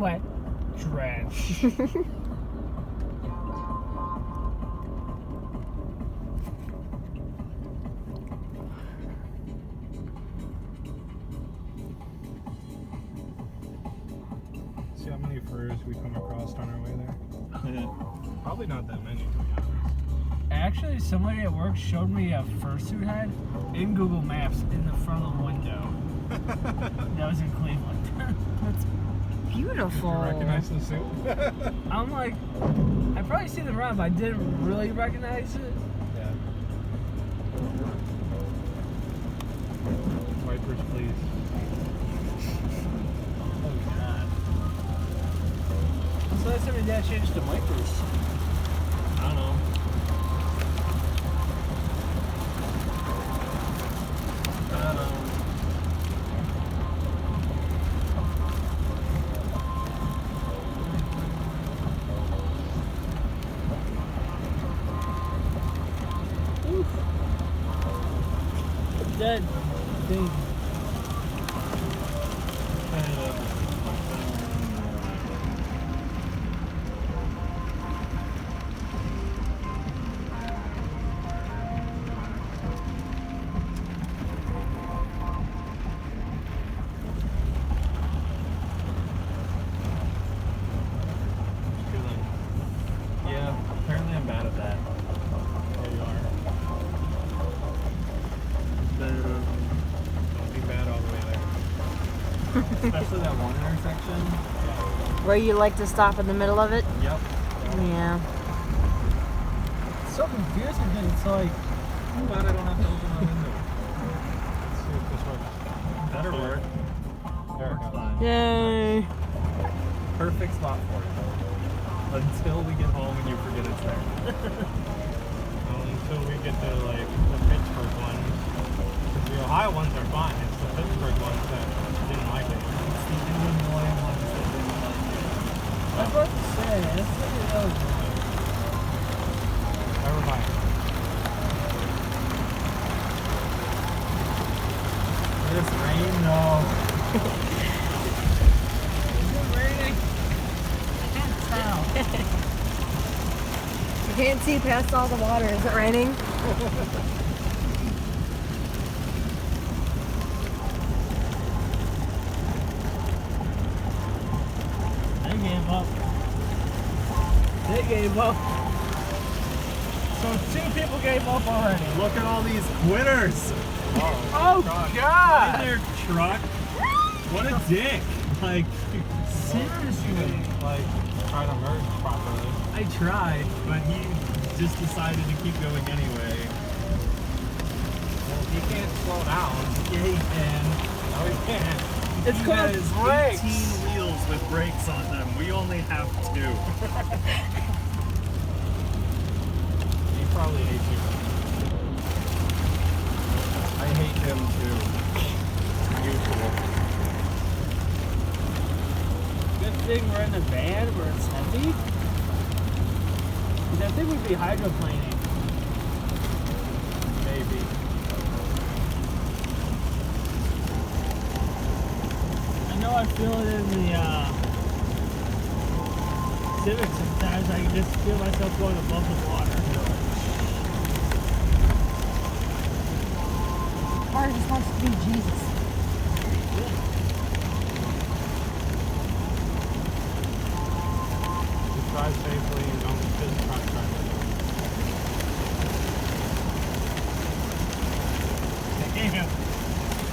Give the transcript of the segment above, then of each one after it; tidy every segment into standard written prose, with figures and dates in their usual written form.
wet, drenched. See how many furs we come across on our way there? Probably not that many, to be honest. Actually, somebody at work showed me a fursuit head in Google Maps in the front of the window. That was in Cleveland. That's beautiful. Did you recognize the suit? I'm like, I probably seen them around, but I didn't really recognize it. Yeah. Wipers, please. Oh god. So last time your dad changed the wipers? I don't know. Dead. Dude. Yeah, apparently I'm bad at that. There you are. Don't be bad all the way there. Especially that one intersection. Where you like to stop in the middle of it? Yep. Yeah. It's so confusing because it's like, I'm glad I don't have to open my window. Let's see if this works. Better work. There it goes. Yay. Perfect spot for it. Until we get home and you forget it's there. Until we get to like the Pittsburgh one. The Ohio ones are fine. It's the Pittsburgh ones that didn't like it. It's the Illinois ones that didn't like it. I was about to say, that's what it was. Never mind. This rain, no. Is it raining? I can't tell. You can't see past all the water. Is it raining? They gave up. They gave up. So 2 people gave up already. Look at all these quitters. Oh god! In their truck. What a dick. Like, Seriously. like, try to merge properly. I tried, but he just decided to keep going anyway. Well, he can't slow down. Yeah, he can. No, he can't. It's He called has brakes. 18 wheels with brakes on them. We only have 2. He probably hates you. I hate him too. Usual. Good thing we're in the van where it's heavy. Because I think we'd be hydroplaning. Maybe. I know I feel it in the Civic sometimes. I can just feel myself going above the water. Car just wants to be Jesus. Just drive safely and don't just try to drive it. Damn.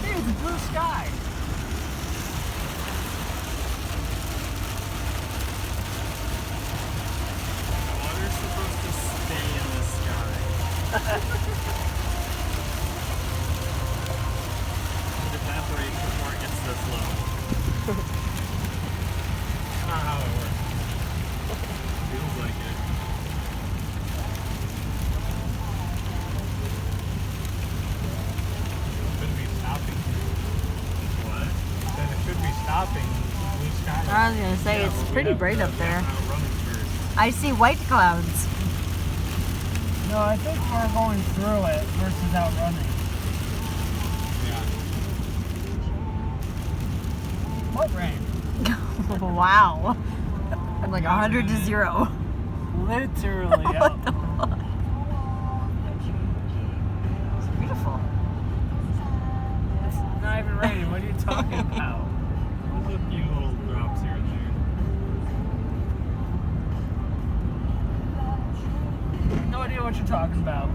Hey, it's a blue sky. Water's supposed to stay in the sky. It evaporates before it gets this low. That's not how it works. Feels like it. Should be stopping. What? Then it should be stopping. Blue sky. I was gonna say, it's but we pretty have bright to up there. get out running first. I see white clouds. No, I think we're going through it versus out running. Yeah. What rain? Wow. From like 100 to 0. Literally. What the fuck? It's beautiful. It's not even raining. What are you talking about? There's a few little drops here and there. No idea what you're talking about.